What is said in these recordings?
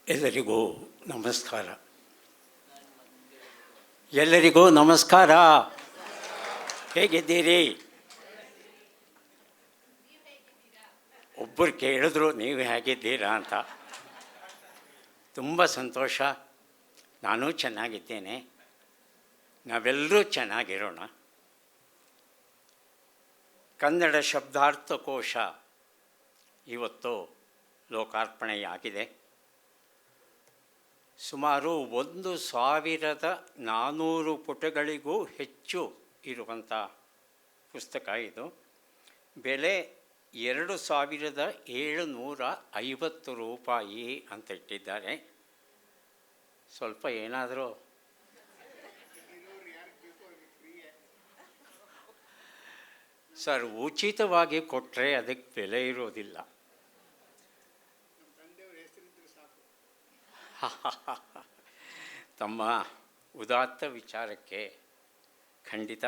ಎಲ್ಲರಿಗೂ ನಮಸ್ಕಾರ. ಎಲ್ಲರಿಗೂ ನಮಸ್ಕಾರ. ಹೇಗಿದ್ದೀರಿ? ಒಬ್ಬರು ಕೇಳಿದ್ರು ನೀವು ಹೇಗಿದ್ದೀರಾ ಅಂತ. ತುಂಬ ಸಂತೋಷ. ನಾನು ಚೆನ್ನಾಗಿದ್ದೇನೆ. ನಾವೆಲ್ಲರೂ ಚೆನ್ನಾಗಿರೋಣ. ಕನ್ನಡ ಶಬ್ದಾರ್ಥಕೋಶ ಇವತ್ತು ಲೋಕಾರ್ಪಣೆಯಾಗಿದೆ. ಸುಮಾರು 1400 ಪುಟಗಳಿಗೂ ಹೆಚ್ಚು ಇರುವಂಥ ಪುಸ್ತಕ ಇದು. ಬೆಲೆ 2750 ರೂಪಾಯಿ ಅಂತ ಇಟ್ಟಿದ್ದಾರೆ. ಸ್ವಲ್ಪ ಏನಾದರೂ ಸರ್, ಉಚಿತವಾಗಿ ಕೊಟ್ಟರೆ ಅದಕ್ಕೆ ಬೆಲೆ ಇರೋದಿಲ್ಲ. ತಮ್ಮ ಉದಾತ್ತ ವಿಚಾರಕ್ಕೆ ಖಂಡಿತ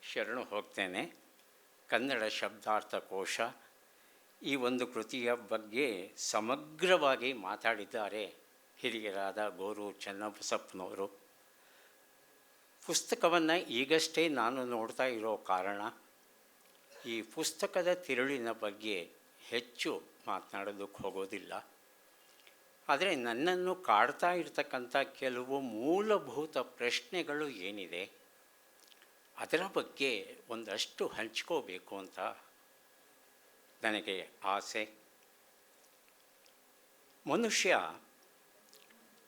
ಶರಣು ಹೋಗ್ತೇನೆ. ಕನ್ನಡ ಶಬ್ದಾರ್ಥಕೋಶ ಈ ಒಂದು ಕೃತಿಯ ಬಗ್ಗೆ ಸಮಗ್ರವಾಗಿ ಮಾತಾಡಿದ್ದಾರೆ ಹಿರಿಯರಾದ ಗೋರು ಚನ್ನಬಸಪ್ಪನವರು. ಪುಸ್ತಕವನ್ನು ಈಗಷ್ಟೇ ನಾನು ನೋಡ್ತಾ ಇರೋ ಕಾರಣ ಈ ಪುಸ್ತಕದ ತಿರುಳಿನ ಬಗ್ಗೆ ಹೆಚ್ಚು ಮಾತನಾಡೋದಕ್ಕೆ ಹೋಗೋದಿಲ್ಲ. ಆದರೆ ನನ್ನನ್ನು ಕಾಡ್ತಾ ಇರತಕ್ಕಂಥ ಕೆಲವು ಮೂಲಭೂತ ಪ್ರಶ್ನೆಗಳು ಏನಿದೆ ಅದರ ಬಗ್ಗೆ ಒಂದಷ್ಟು ಹಂಚ್ಕೋಬೇಕು ಅಂತ ನನಗೆ ಆಸೆ. ಮನುಷ್ಯ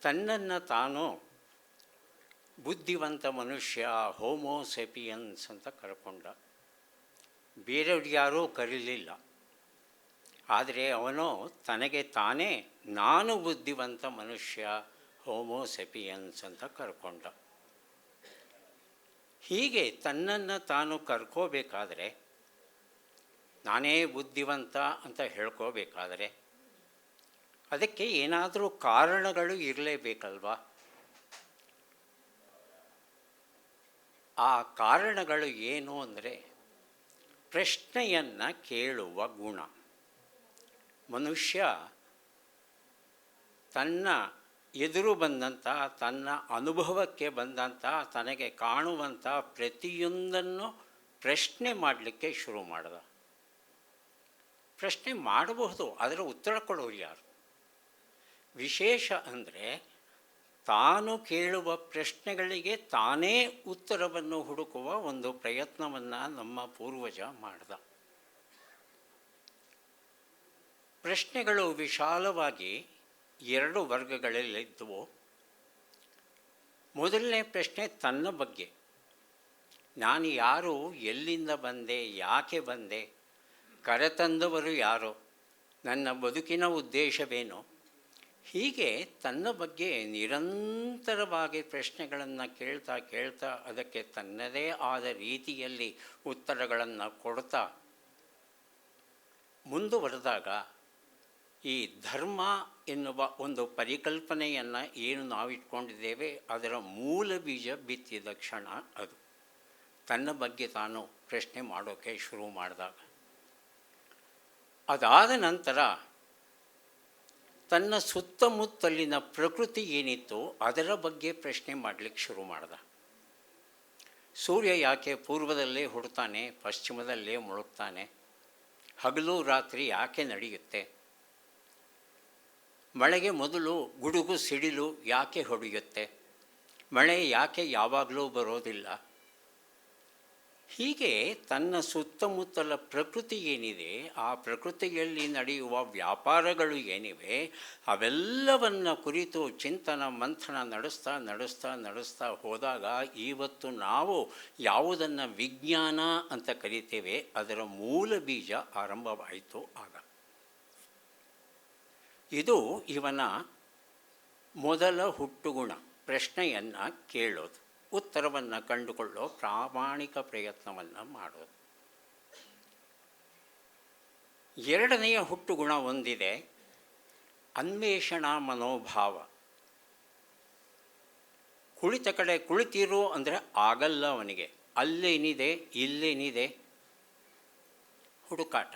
ತನ್ನನ್ನು ತಾನು ಬುದ್ಧಿವಂತ ಮನುಷ್ಯ, ಹೋಮೋಸೆಪಿಯನ್ಸ್ ಅಂತ ಕರ್ಕೊಂಡ. ಬೇರೆಯವ್ರು ಯಾರೂ ಕರೀಲಿಲ್ಲ. ಆದರೆ ಅವನು ತನಗೆ ತಾನೇ ನಾನು ಬುದ್ಧಿವಂತ ಮನುಷ್ಯ, ಹೋಮೋಸೆಪಿಯನ್ಸ್ ಅಂತ ಕರ್ಕೊಂಡ. ಹೀಗೆ ತನ್ನನ್ನು ತಾನು ಕರ್ಕೋಬೇಕಾದರೆ, ನಾನೇ ಬುದ್ಧಿವಂತ ಅಂತ ಹೇಳ್ಕೋಬೇಕಾದರೆ ಅದಕ್ಕೆ ಏನಾದರೂ ಕಾರಣಗಳು ಇರಲೇಬೇಕಲ್ವಾ? ಆ ಕಾರಣಗಳು ಏನು ಅಂದರೆ ಪ್ರಶ್ನೆಯನ್ನು ಕೇಳುವ ಗುಣ. ಮನುಷ್ಯ ತನ್ನ ಎದುರು ಬಂದಂಥ, ತನ್ನ ಅನುಭವಕ್ಕೆ ಬಂದಂಥ, ತನಗೆ ಕಾಣುವಂಥ ಪ್ರತಿಯೊಂದನ್ನು ಪ್ರಶ್ನೆ ಮಾಡಲಿಕ್ಕೆ ಶುರು ಮಾಡ್ದ. ಪ್ರಶ್ನೆ ಮಾಡಬಹುದು, ಅದರ ಉತ್ತರ ಕೊಡೋರು ಯಾರು? ವಿಶೇಷ ಅಂದರೆ ತಾನು ಕೇಳುವ ಪ್ರಶ್ನೆಗಳಿಗೆ ತಾನೇ ಉತ್ತರವನ್ನು ಹುಡುಕುವ ಒಂದು ಪ್ರಯತ್ನವನ್ನು ನಮ್ಮ ಪೂರ್ವಜ ಮಾಡ್ದ. ಪ್ರಶ್ನೆಗಳು ವಿಶಾಲವಾಗಿ 2 ವರ್ಗಗಳಲ್ಲಿದ್ದವು. ಮೊದಲನೇ ಪ್ರಶ್ನೆ ತನ್ನ ಬಗ್ಗೆ. ನಾನು ಯಾರು, ಎಲ್ಲಿಂದ ಬಂದೆ, ಯಾಕೆ ಬಂದೆ, ಕರೆತಂದವರು ಯಾರು, ನನ್ನ ಬದುಕಿನ ಉದ್ದೇಶವೇನು? ಹೀಗೆ ತನ್ನ ಬಗ್ಗೆ ನಿರಂತರವಾಗಿ ಪ್ರಶ್ನೆಗಳನ್ನು ಕೇಳ್ತಾ ಅದಕ್ಕೆ ತನ್ನದೇ ಆದ ರೀತಿಯಲ್ಲಿ ಉತ್ತರಗಳನ್ನು ಕೊಡ್ತಾ ಮುಂದುವರೆದಾಗ ಈ ಧರ್ಮ ಎನ್ನುವ ಒಂದು ಪರಿಕಲ್ಪನೆಯನ್ನು ಏನು ನಾವಿಟ್ಕೊಂಡಿದ್ದೇವೆ ಅದರ ಮೂಲ ಬೀಜ ಬಿತ್ತಿದ ಕ್ಷಣ ಅದು. ತನ್ನ ಬಗ್ಗೆ ತಾನು ಪ್ರಶ್ನೆ ಮಾಡೋಕ್ಕೆ ಶುರು ಮಾಡಿದಾಗ, ಅದಾದ ನಂತರ ತನ್ನ ಸುತ್ತಮುತ್ತಲಿನ ಪ್ರಕೃತಿ ಏನಿತ್ತು ಅದರ ಬಗ್ಗೆ ಪ್ರಶ್ನೆ ಮಾಡಲಿಕ್ಕೆ ಶುರು ಮಾಡ್ದ. ಸೂರ್ಯ ಯಾಕೆ ಪೂರ್ವದಲ್ಲೇ ಹುಡ್ತಾನೆ, ಪಶ್ಚಿಮದಲ್ಲೇ ಮುಳುಗ್ತಾನೆ? ಹಗಲು ರಾತ್ರಿ ಯಾಕೆ ನಡೆಯುತ್ತೆ? ಮಳೆಗೆ ಮೊದಲು ಗುಡುಗು ಸಿಡಿಲು ಯಾಕೆ ಹೊಡೆಯುತ್ತೆ? ಮಳೆ ಯಾಕೆ ಯಾವಾಗಲೂ ಬರೋದಿಲ್ಲ? ಹೀಗೆ ತನ್ನ ಸುತ್ತಮುತ್ತಲ ಪ್ರಕೃತಿ ಏನಿದೆ, ಆ ಪ್ರಕೃತಿಯಲ್ಲಿ ನಡೆಯುವ ವ್ಯಾಪಾರಗಳು ಏನಿವೆ ಅವೆಲ್ಲವನ್ನು ಕುರಿತು ಚಿಂತನ ಮಂಥನ ನಡೆಸ್ತಾ ಹೋದಾಗ ಇವತ್ತು ನಾವು ಯಾವುದನ್ನು ವಿಜ್ಞಾನ ಅಂತ ಕರಿತೇವೆ ಅದರ ಮೂಲ ಬೀಜ ಆರಂಭವಾಯಿತು ಆಗ. ಇದು ಇವನ ಮೊದಲ ಹುಟ್ಟುಗುಣ, ಪ್ರಶ್ನೆಯನ್ನು ಕೇಳೋದು, ಉತ್ತರವನ್ನು ಕಂಡುಕೊಳ್ಳೋ ಪ್ರಾಮಾಣಿಕ ಪ್ರಯತ್ನವನ್ನು ಮಾಡೋದು. ಎರಡನೆಯ ಹುಟ್ಟುಗುಣ ಒಂದಿದೆ, ಅನ್ವೇಷಣಾ ಮನೋಭಾವ. ಕುಳಿತ ಕಡೆ ಕುಳಿತಿರು ಅಂದರೆ ಆಗಲ್ಲ ಅವನಿಗೆ. ಅಲ್ಲೇನಿದೆ, ಇಲ್ಲೇನಿದೆ, ಹುಡುಕಾಟ.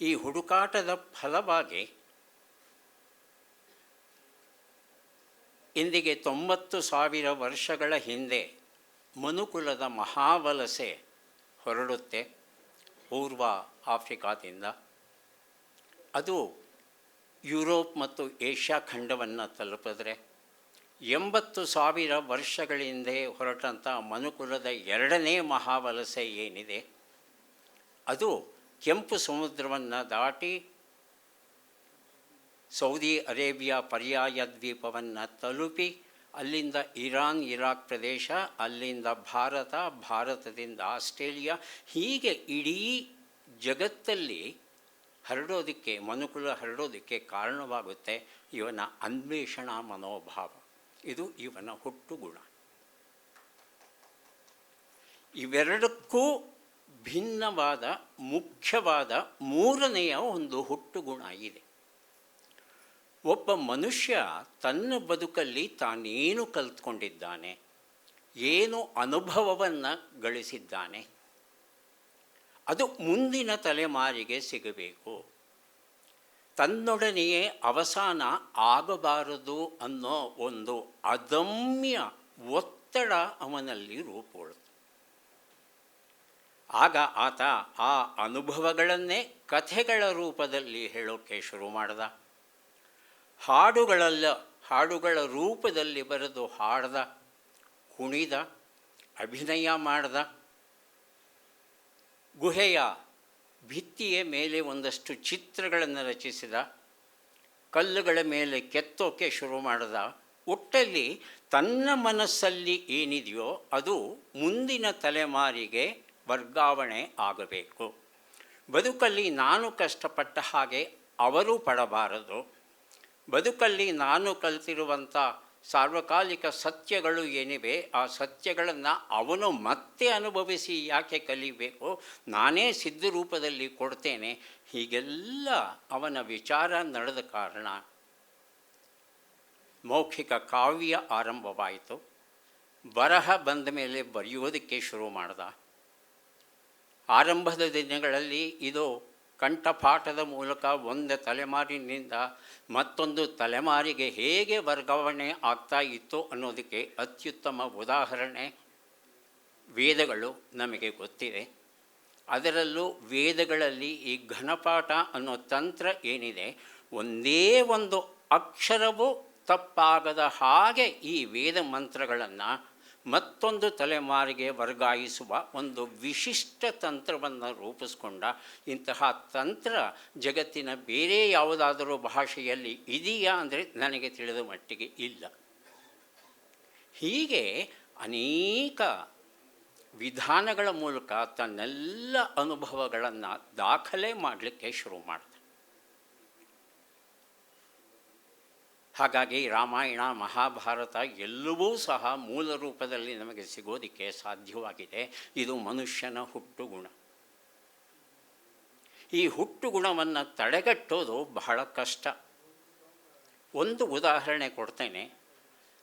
ಈ ಹುಡುಕಾಟದ ಫಲವಾಗಿ ಇಂದಿಗೆ 90,000 ವರ್ಷಗಳ ಹಿಂದೆ ಮನುಕುಲದ ಮಹಾವಲಸೆ ಹೊರಡುತ್ತೆ ಪೂರ್ವ ಆಫ್ರಿಕಾದಿಂದ. ಅದು ಯುರೋಪ್ ಮತ್ತು ಏಷ್ಯಾ ಖಂಡವನ್ನು ತಲುಪಿದ್ರೆ 80,000 ವರ್ಷಗಳ ಹಿಂದೆ ಹೊರಟಂಥ ಮನುಕುಲದ ಎರಡನೇ ಮಹಾವಲಸೆ ಏನಿದೆ ಅದು ಕೆಂಪು ಸಮುದ್ರವನ್ನು ದಾಟಿ ಸೌದಿ ಅರೇಬಿಯಾ ಪರ್ಯಾಯ ದ್ವೀಪವನ್ನು ತಲುಪಿ ಅಲ್ಲಿಂದ ಇರಾನ್ ಇರಾಕ್ ಪ್ರದೇಶ, ಅಲ್ಲಿಂದ ಭಾರತ, ಭಾರತದಿಂದ ಆಸ್ಟ್ರೇಲಿಯಾ, ಹೀಗೆ ಇಡೀ ಜಗತ್ತಲ್ಲಿ ಹರಡೋದಕ್ಕೆ, ಮನುಕುಲ ಹರಡೋದಕ್ಕೆ ಕಾರಣವಾಗುತ್ತೆ ಇವನ ಅನ್ವೇಷಣಾ ಮನೋಭಾವ. ಇದು ಇವನ ಹುಟ್ಟುಗುಣ. ಇವೆರಡಕ್ಕೂ ಭಿನ್ನವಾದ ಮುಖ್ಯವಾದ ಮೂರನೆಯ ಒಂದು ಹುಟ್ಟುಗುಣ ಇದೆ. ಒಬ್ಬ ಮನುಷ್ಯ ತನ್ನ ಬದುಕಲ್ಲಿ ತಾನೇನು ಕಲ್ತ್ಕೊಂಡಿದ್ದಾನೆ, ಏನು ಅನುಭವವನ್ನು ಗಳಿಸಿದ್ದಾನೆ, ಅದು ಮುಂದಿನ ತಲೆಮಾರಿಗೆ ಸಿಗಬೇಕು. ತನ್ನೊಡನೆಯೇ ಅವಸಾನ ಆಗಬಾರದು ಅನ್ನೋ ಒಂದು ಅದಮ್ಯ ಒತ್ತಡ ಅವನಲ್ಲಿ ರೂಪುಗೊಳ್ಳುತ್ತೆ. ಆಗ ಆತ ಆ ಅನುಭವಗಳನ್ನೇ ಕಥೆಗಳ ರೂಪದಲ್ಲಿ ಹೇಳೋಕ್ಕೆ ಶುರು ಮಾಡ್ದ. ಹಾಡುಗಳ ರೂಪದಲ್ಲಿ ಬರೆದು ಹಾಡ್ದ, ಕುಣಿದ, ಅಭಿನಯ ಮಾಡ್ದ. ಗುಹೆಯ ಭಿತ್ತಿಯ ಮೇಲೆ ಒಂದಷ್ಟು ಚಿತ್ರಗಳನ್ನು ರಚಿಸಿದ, ಕಲ್ಲುಗಳ ಮೇಲೆ ಕೆತ್ತೋಕೆ ಶುರು ಮಾಡಿದ. ಒಟ್ಟಲ್ಲಿ ತನ್ನ ಮನಸ್ಸಲ್ಲಿ ಏನಿದೆಯೋ ಅದು ಮುಂದಿನ ತಲೆಮಾರಿಗೆ ವರ್ಗಾವಣೆ ಆಗಬೇಕು. ಬದುಕಲ್ಲಿ ನಾನು ಕಷ್ಟಪಟ್ಟ ಹಾಗೆ ಅವರು ಪಡಬಾರದು. ಬದುಕಲ್ಲಿ ನಾನು ಕಲಿತಿರುವಂಥ ಸಾರ್ವಕಾಲಿಕ ಸತ್ಯಗಳು ಏನಿವೆ ಆ ಸತ್ಯಗಳನ್ನು ಅವನು ಮತ್ತೆ ಅನುಭವಿಸಿ ಯಾಕೆ ಕಲಿಬೇಕು, ನಾನೇ ಸಿದ್ಧ ರೂಪದಲ್ಲಿ ಕೊಡ್ತೇನೆ. ಹೀಗೆಲ್ಲ ಅವನ ವಿಚಾರ ನಡೆದ ಕಾರಣ ಮೌಖಿಕ ಕಾವ್ಯ ಆರಂಭವಾಯಿತು. ಬರಹ ಬಂದ ಮೇಲೆ ಬರೆಯುವುದಕ್ಕೆ ಶುರು ಮಾಡ್ದ. ಆರಂಭದ ದಿನಗಳಲ್ಲಿ ಇದು ಕಂಠಪಾಠದ ಮೂಲಕ ಒಂದು ತಲೆಮಾರಿನಿಂದ ಮತ್ತೊಂದು ತಲೆಮಾರಿಗೆ ಹೇಗೆ ವರ್ಗಾವಣೆ ಆಗ್ತಾ ಇತ್ತು ಅನ್ನೋದಕ್ಕೆ ಅತ್ಯುತ್ತಮ ಉದಾಹರಣೆ ವೇದಗಳು ನಮಗೆ ಗೊತ್ತಿದೆ. ಅದರಲ್ಲೂ ವೇದಗಳಲ್ಲಿ ಈ ಘನಪಾಠ ಅನ್ನೋ ತಂತ್ರ ಏನಿದೆ, ಒಂದೇ ಒಂದು ಅಕ್ಷರವೂ ತಪ್ಪಾಗದ ಹಾಗೆ ಈ ವೇದ ಮಂತ್ರಗಳನ್ನು ಮತ್ತೊಂದು ತಲೆಮಾರಿಗೆ ವರ್ಗಾಯಿಸುವ ಒಂದು ವಿಶಿಷ್ಟ ತಂತ್ರವನ್ನು ರೂಪಿಸ್ಕೊಂಡ. ಇಂತಹ ತಂತ್ರ ಜಗತ್ತಿನ ಬೇರೆ ಯಾವುದಾದರೂ ಭಾಷೆಯಲ್ಲಿ ಇದೆಯಾ ಅಂದರೆ ನನಗೆ ತಿಳಿದ ಮಟ್ಟಿಗೆ ಇಲ್ಲ. ಹೀಗೆ ಅನೇಕ ವಿಧಾನಗಳ ಮೂಲಕ ತನ್ನೆಲ್ಲ ಅನುಭವಗಳನ್ನು ದಾಖಲೆ ಮಾಡಲಿಕ್ಕೆ ಶುರು ಮಾಡಿದ. ಹಾಗಾಗಿ ರಾಮಾಯಣ, ಮಹಾಭಾರತ ಎಲ್ಲವೂ ಸಹ ಮೂಲ ರೂಪದಲ್ಲಿ ನಮಗೆ ಸಿಗೋದಕ್ಕೆ ಸಾಧ್ಯವಾಗಿದೆ. ಇದು ಮನುಷ್ಯನ ಹುಟ್ಟುಗುಣ. ಈ ಹುಟ್ಟುಗುಣವನ್ನು ತಡೆಗಟ್ಟೋದು ಬಹಳ ಕಷ್ಟ. ಒಂದು ಉದಾಹರಣೆ ಕೊಡ್ತೇನೆ.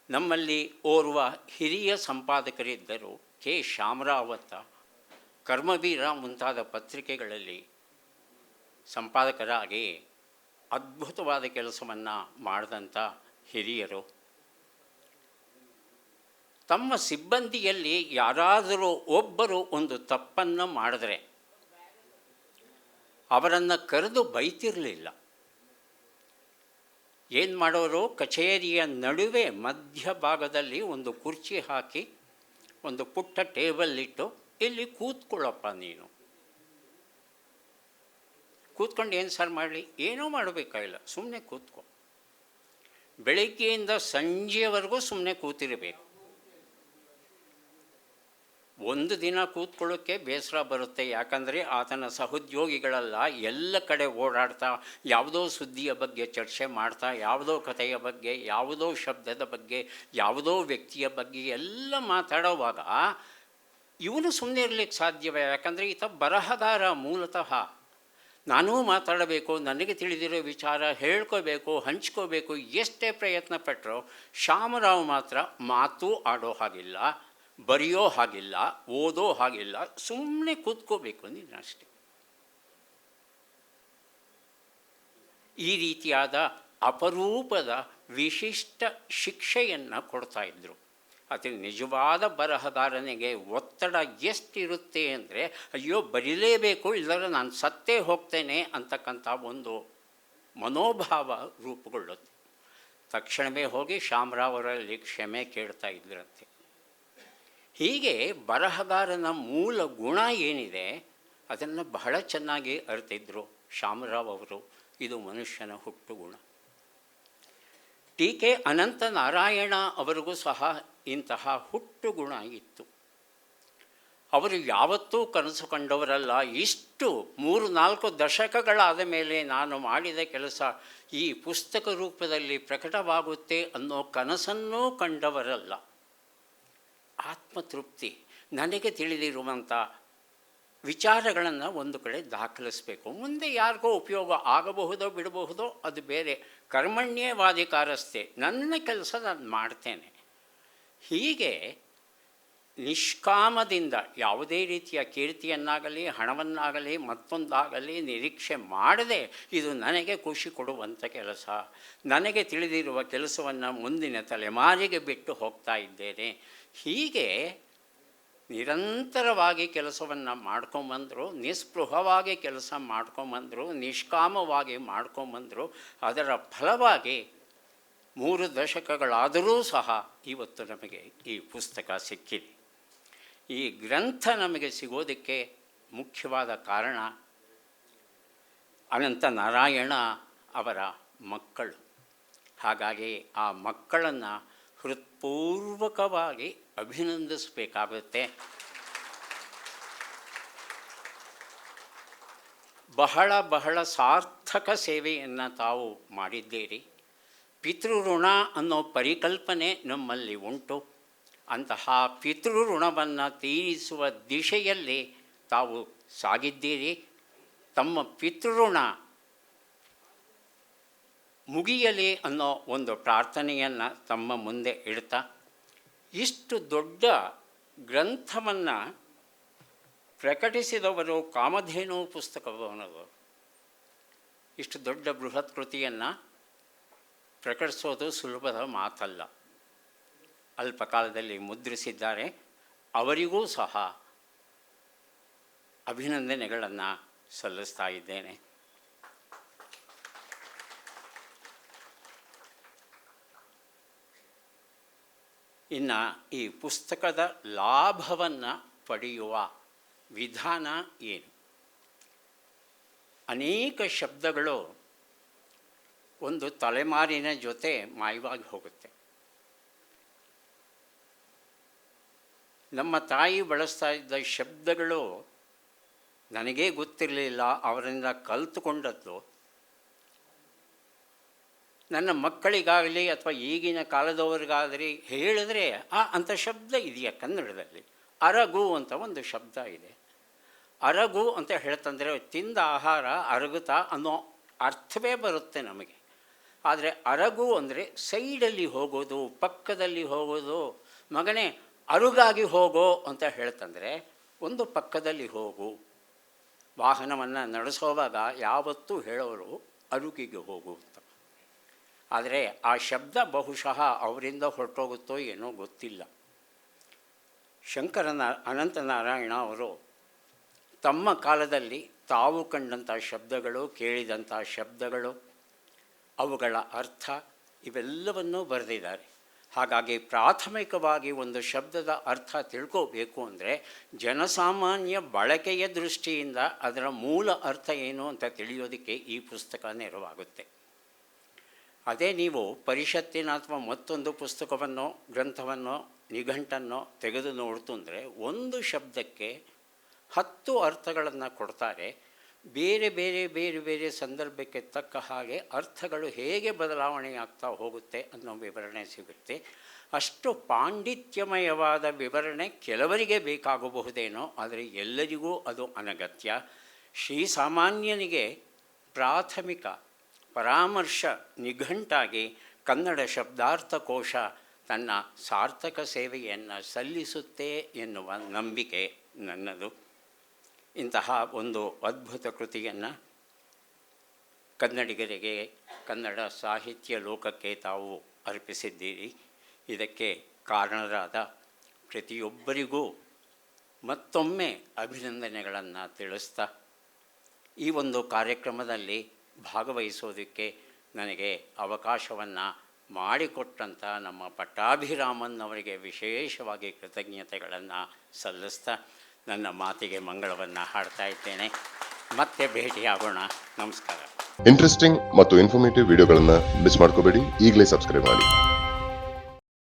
ನಮ್ಮಲ್ಲಿ ಓರ್ವ ಹಿರಿಯ ಸಂಪಾದಕರಿದ್ದರು, ಕೆ ಶಾಮರಾವತ. ಕರ್ಮವೀರ ಮುಂತಾದ ಪತ್ರಿಕೆಗಳಲ್ಲಿ ಸಂಪಾದಕರಾಗಿ ಅದ್ಭುತವಾದ ಕೆಲಸವನ್ನು ಮಾಡಿದಂಥ ಹಿರಿಯರು. ತಮ್ಮ ಸಿಬ್ಬಂದಿಯಲ್ಲಿ ಯಾರಾದರೂ ಒಬ್ಬರು ಒಂದು ತಪ್ಪನ್ನು ಮಾಡಿದ್ರೆ ಅವರನ್ನು ಕರೆದು ಬೈತಿರಲಿಲ್ಲ. ಏನು ಮಾಡೋರು, ಕಚೇರಿಯ ನಡುವೆ ಮಧ್ಯಭಾಗದಲ್ಲಿ ಒಂದು ಕುರ್ಚಿ ಹಾಕಿ ಒಂದು ಪುಟ್ಟ ಟೇಬಲ್ ಇಟ್ಟು, ಇಲ್ಲಿ ಕೂತ್ಕೊಳ್ಳಪ್ಪ, ನೀನು ಕೂತ್ಕೊಂಡು ಏನು ಸರ್ ಮಾಡಲಿ, ಏನೂ ಮಾಡಬೇಕಾಗಿಲ್ಲ, ಸುಮ್ಮನೆ ಕೂತ್ಕೊ. ಬೆಳಗ್ಗೆಯಿಂದ ಸಂಜೆವರೆಗೂ ಸುಮ್ಮನೆ ಕೂತಿರಬೇಕು. ಒಂದು ದಿನ ಕೂತ್ಕೊಳ್ಳೋಕ್ಕೆ ಬೇಸರ ಬರುತ್ತೆ. ಯಾಕಂದರೆ ಆತನ ಸಹೋದ್ಯೋಗಿಗಳೆಲ್ಲ ಎಲ್ಲ ಕಡೆ ಓಡಾಡ್ತಾ, ಯಾವುದೋ ಸುದ್ದಿಯ ಬಗ್ಗೆ ಚರ್ಚೆ ಮಾಡ್ತಾ, ಯಾವುದೋ ಕಥೆಯ ಬಗ್ಗೆ, ಯಾವುದೋ ಶಬ್ದದ ಬಗ್ಗೆ, ಯಾವುದೋ ವ್ಯಕ್ತಿಯ ಬಗ್ಗೆ ಎಲ್ಲ ಮಾತಾಡೋವಾಗ ಇವನು ಸುಮ್ಮನೆ ಇರಲಿಕ್ಕೆ ಸಾಧ್ಯವೇ? ಯಾಕಂದರೆ ಈತ ಬರಹಗಾರ ಮೂಲತಃ. ನಾನೂ ಮಾತಾಡಬೇಕು, ನನಗೆ ತಿಳಿದಿರೋ ವಿಚಾರ ಹೇಳ್ಕೋಬೇಕು, ಹಂಚ್ಕೋಬೇಕು. ಎಷ್ಟೇ ಪ್ರಯತ್ನ ಪಟ್ಟರು ಶಾಮರಾವ್ ಮಾತ್ರ ಮಾತು ಆಡೋ ಹಾಗಿಲ್ಲ, ಬರೆಯೋ ಹಾಗಿಲ್ಲ, ಓದೋ ಹಾಗಿಲ್ಲ, ಸುಮ್ಮನೆ ಕೂತ್ಕೋಬೇಕು ನೀನು ಅಷ್ಟೆ. ಈ ರೀತಿಯಾದ ಅಪರೂಪದ ವಿಶಿಷ್ಟ ಶಿಕ್ಷೆಯನ್ನು ಕೊಡ್ತಾಯಿದ್ರು. ಆದರೆ ನಿಜವಾದ ಬರಹಗಾರನಿಗೆ ಒತ್ತಡ ಎಷ್ಟಿರುತ್ತೆ ಅಂದರೆ, ಅಯ್ಯೋ ಬರೀಲೇಬೇಕು, ಇಲ್ಲದ್ರೆ ನಾನು ಸತ್ತೇ ಹೋಗ್ತೇನೆ ಅಂತಕ್ಕಂಥ ಒಂದು ಮನೋಭಾವ ರೂಪುಗೊಳ್ಳುತ್ತೆ. ತಕ್ಷಣವೇ ಹೋಗಿ ಶಾಮರಾವ್ ಅವರಲ್ಲಿ ಕ್ಷಮೆ ಕೇಳ್ತಾ ಇದ್ರಂತೆ. ಹೀಗೆ ಬರಹಗಾರನ ಮೂಲ ಗುಣ ಏನಿದೆ ಅದನ್ನು ಬಹಳ ಚೆನ್ನಾಗಿ ಅರಿತಿದ್ರು ಶಾಮರಾವ್ ಅವರು. ಇದು ಮನುಷ್ಯನ ಹುಟ್ಟು ಗುಣ. ಟಿ ಕೆ ಅನಂತ ನಾರಾಯಣ ಅವರಿಗೂ ಸಹ ಇಂತಹ ಹುಟ್ಟು ಗುಣ ಇತ್ತು. ಅವರು ಯಾವತ್ತೂ ಕನಸು ಕಂಡವರಲ್ಲ. ಇಷ್ಟು 3-4 ದಶಕಗಳಾದ ಮೇಲೆ ನಾನು ಮಾಡಿದ ಕೆಲಸ ಈ ಪುಸ್ತಕ ರೂಪದಲ್ಲಿ ಪ್ರಕಟವಾಗುತ್ತೆ ಅನ್ನೋ ಕನಸನ್ನೂ ಕಂಡವರಲ್ಲ. ಆತ್ಮತೃಪ್ತಿ, ನನಗೆ ತಿಳಿದಿರುವಂಥ ವಿಚಾರಗಳನ್ನು ಒಂದು ಕಡೆ ದಾಖಲಿಸಬೇಕು. ಮುಂದೆ ಯಾರಿಗೋ ಉಪಯೋಗ ಆಗಬಹುದೋ ಬಿಡಬಹುದೋ ಅದು ಬೇರೆ. ಕರ್ಮಣ್ಯವಾಧಿಕಾರಸ್ಥೆ, ನನ್ನ ಕೆಲಸ ನಾನು ಮಾಡ್ತೇನೆ. ಹೀಗೆ ನಿಷ್ಕಾಮದಿಂದ ಯಾವುದೇ ರೀತಿಯ ಕೀರ್ತಿಯನ್ನಾಗಲಿ ಹಣವನ್ನಾಗಲಿ ಮತ್ತೊಂದಾಗಲಿ ನಿರೀಕ್ಷೆ ಮಾಡದೆ, ಇದು ನನಗೆ ಖುಷಿ ಕೊಡುವಂಥ ಕೆಲಸ, ನನಗೆ ತಿಳಿದಿರುವ ಕೆಲಸವನ್ನು ಮುಂದಿನ ತಲೆಮಾರಿಗೆ ಬಿಟ್ಟು ಹೋಗ್ತಾ ಇದ್ದೇನೆ. ಹೀಗೆ ನಿರಂತರವಾಗಿ ಕೆಲಸವನ್ನು ಮಾಡ್ಕೊಂಬಂದರು, ನಿಸ್ಪೃಹವಾಗಿ ಕೆಲಸ ಮಾಡ್ಕೊಂಬಂದರು, ನಿಷ್ಕಾಮವಾಗಿ ಮಾಡ್ಕೊಂಬಂದರು. ಅದರ ಫಲವಾಗಿ 3 ದಶಕಗಳಾದರೂ ಸಹ ಇವತ್ತು ನಮಗೆ ಈ ಪುಸ್ತಕ ಸಿಕ್ಕಿದೆ. ಈ ಗ್ರಂಥ ನಮಗೆ ಸಿಗೋದಕ್ಕೆ ಮುಖ್ಯವಾದ ಕಾರಣ ಅನಂತ ನಾರಾಯಣ ಅವರ ಮಕ್ಕಳು. ಹಾಗಾಗಿ ಆ ಮಕ್ಕಳನ್ನು ಹೃತ್ಪೂರ್ವಕವಾಗಿ ಅಭಿನಂದಿಸಬೇಕಾಗುತ್ತೆ. ಬಹಳ ಬಹಳ ಸಾರ್ಥಕ ಸೇವೆಯನ್ನು ತಾವು ಮಾಡಿದ್ದೀರಿ. ಪಿತೃಋಣ ಅನ್ನೋ ಪರಿಕಲ್ಪನೆ ನಮ್ಮಲ್ಲಿ ಉಂಟು. ಅಂತಹ ಪಿತೃಋಣವನ್ನು ತೀರಿಸುವ ದಿಶೆಯಲ್ಲಿ ತಾವು ಸಾಗಿದ್ದೀರಿ. ತಮ್ಮ ಪಿತೃಋಣ ಮುಗಿಯಲಿ ಅನ್ನೋ ಒಂದು ಪ್ರಾರ್ಥನೆಯನ್ನು ತಮ್ಮ ಮುಂದೆ ಇಡ್ತಾ, ಇಷ್ಟು ದೊಡ್ಡ ಗ್ರಂಥವನ್ನು ಪ್ರಕಟಿಸಿದವರು ಕಾಮಧೇನು ಪುಸ್ತಕವನ್ನವರು. ಇಷ್ಟು ದೊಡ್ಡ ಬೃಹತ್ ಕೃತಿಯನ್ನು ಪ್ರಕಟಿಸೋದು ಸುಲಭದ ಮಾತಲ್ಲ. ಅಲ್ಪ ಕಾಲದಲ್ಲಿ ಮುದ್ರಿಸಿದ್ದಾರೆ. ಅವರಿಗೂ ಸಹ ಅಭಿನಂದನೆಗಳನ್ನು ಸಲ್ಲಿಸ್ತಾ ಇದ್ದೇನೆ. ಇನ್ನು ಈ ಪುಸ್ತಕದ ಲಾಭವನ್ನು ಪಡೆಯುವ ವಿಧಾನ ಏನು? ಅನೇಕ ಶಬ್ದಗಳು ಒಂದು ತಲೆಮಾರಿನ ಜೊತೆ ಮಾಯವಾಗಿ ಹೋಗುತ್ತೆ. ನಮ್ಮ ತಾಯಿ ಬಳಸ್ತಾ ಇದ್ದ ಶಬ್ದಗಳು ನನಗೇ ಗೊತ್ತಿರಲಿಲ್ಲ, ಅವರಿಂದ ಕಲಿತುಕೊಂಡದ್ದು. ನನ್ನ ಮಕ್ಕಳಿಗಾಗಲಿ ಅಥವಾ ಈಗಿನ ಕಾಲದವ್ರಿಗಾಗಲಿ ಹೇಳಿದ್ರೆ ಅಂಥ ಶಬ್ದ ಇದೆಯಾ ಕನ್ನಡದಲ್ಲಿ? ಅರಗು ಅಂತ ಒಂದು ಶಬ್ದ ಇದೆ. ಅರಗು ಅಂತ ಹೇಳ್ತಂದರೆ ತಿಂದ ಆಹಾರ ಅರಗುತ್ತಾ ಅನ್ನೋ ಅರ್ಥವೇ ಬರುತ್ತೆ ನಮಗೆ. ಆದರೆ ಅರಗು ಅಂದರೆ ಸೈಡಲ್ಲಿ ಹೋಗೋದು, ಪಕ್ಕದಲ್ಲಿ ಹೋಗೋದು. ಮಗನೇ ಅರುಗಾಗಿ ಹೋಗೋ ಅಂತ ಹೇಳ್ತಂದರೆ ಒಂದು ಪಕ್ಕದಲ್ಲಿ ಹೋಗು. ವಾಹನವನ್ನು ನಡೆಸೋವಾಗ ಯಾವತ್ತೂ ಹೇಳೋರು ಅರುಗಿಗೆ ಹೋಗು ಅಂತ. ಆದರೆ ಆ ಶಬ್ದ ಬಹುಶಃ ಅವರಿಂದ ಹೊರಟೋಗುತ್ತೋ ಏನೋ ಗೊತ್ತಿಲ್ಲ. ಅನಂತನಾರಾಯಣ ಅವರು ತಮ್ಮ ಕಾಲದಲ್ಲಿ ತಾವು ಕಂಡಂಥ ಶಬ್ದಗಳು, ಕೇಳಿದಂಥ ಶಬ್ದಗಳು, ಅವುಗಳ ಅರ್ಥ ಇವೆಲ್ಲವನ್ನೂ ಬರೆದಿದ್ದಾರೆ. ಹಾಗಾಗಿ ಪ್ರಾಥಮಿಕವಾಗಿ ಒಂದು ಶಬ್ದದ ಅರ್ಥ ತಿಳ್ಕೋಬೇಕು ಅಂದರೆ ಜನಸಾಮಾನ್ಯ ಬಳಕೆಯ ದೃಷ್ಟಿಯಿಂದ ಅದರ ಮೂಲ ಅರ್ಥ ಏನು ಅಂತ ತಿಳಿಯೋದಕ್ಕೆ ಈ ಪುಸ್ತಕ ನೆರವಾಗುತ್ತೆ. ಅದೇ ನೀವು ಪರಿಷತ್ತಿನ ಅಥವಾ ಮತ್ತೊಂದು ಪುಸ್ತಕವನ್ನು, ಗ್ರಂಥವನ್ನು, ನಿಘಂಟನ್ನು ತೆಗೆದು ನೋಡ್ತು ಅಂದರೆ ಒಂದು ಶಬ್ದಕ್ಕೆ 10 ಅರ್ಥಗಳನ್ನು ಕೊಡ್ತಾರೆ. ಬೇರೆ ಬೇರೆ ಬೇರೆ ಬೇರೆ ಸಂದರ್ಭಕ್ಕೆ ತಕ್ಕ ಹಾಗೆ ಅರ್ಥಗಳು ಹೇಗೆ ಬದಲಾವಣೆಯಾಗ್ತಾ ಹೋಗುತ್ತೆ ಅನ್ನೋ ವಿವರಣೆ ಸಿಗುತ್ತೆ. ಅಷ್ಟು ಪಾಂಡಿತ್ಯಮಯವಾದ ವಿವರಣೆ ಕೆಲವರಿಗೆ ಬೇಕಾಗಬಹುದೇನೋ, ಆದರೆ ಎಲ್ಲರಿಗೂ ಅದು ಅನಗತ್ಯ. ಶ್ರೀಸಾಮಾನ್ಯನಿಗೆ ಪ್ರಾಥಮಿಕ ಪರಾಮರ್ಶ ನಿಘಂಟಾಗಿ ಕನ್ನಡ ಶಬ್ದಾರ್ಥಕೋಶ ತನ್ನ ಸಾರ್ಥಕ ಸೇವೆಯನ್ನು ಸಲ್ಲಿಸುತ್ತೆ ಎನ್ನುವ ನಂಬಿಕೆ ನನ್ನದು. ಇಂತಹ ಒಂದು ಅದ್ಭುತ ಕೃತಿಯನ್ನು ಕನ್ನಡಿಗರಿಗೆ, ಕನ್ನಡ ಸಾಹಿತ್ಯ ಲೋಕಕ್ಕೆ ತಾವು ಅರ್ಪಿಸಿದ್ದೀರಿ. ಇದಕ್ಕೆ ಕಾರಣರಾದ ಪ್ರತಿಯೊಬ್ಬರಿಗೂ ಮತ್ತೊಮ್ಮೆ ಅಭಿನಂದನೆಗಳನ್ನು ತಿಳಿಸ್ತಾ, ಈ ಒಂದು ಕಾರ್ಯಕ್ರಮದಲ್ಲಿ ಭಾಗವಹಿಸೋದಕ್ಕೆ ನನಗೆ ಅವಕಾಶವನ್ನು ಮಾಡಿಕೊಟ್ಟಂಥ ನಮ್ಮ ಪಟ್ಟಾಭಿರಾಮನ್ ಅವರಿಗೆ ವಿಶೇಷವಾಗಿ ಕೃತಜ್ಞತೆಗಳನ್ನು ಸಲ್ಲಿಸ್ತಾ ನನ್ನ ಮಾತಿಗೆ ಮಂಗಳವನ್ನು ಹಾಡ್ತಾ ಇದ್ದೇನೆ. ಮತ್ತೆ ಭೇಟಿಯಾಗೋಣ. ನಮಸ್ಕಾರ. ಇಂಟ್ರೆಸ್ಟಿಂಗ್ ಮತ್ತು ಇನ್ಫಾರ್ಮೇಟಿವ್ ವಿಡಿಯೋಗಳನ್ನು ಮಿಸ್ ಮಾಡ್ಕೋಬೇಡಿ. ಈಗಲೇ ಸಬ್ಸ್ಕ್ರೈಬ್ ಮಾಡಿ.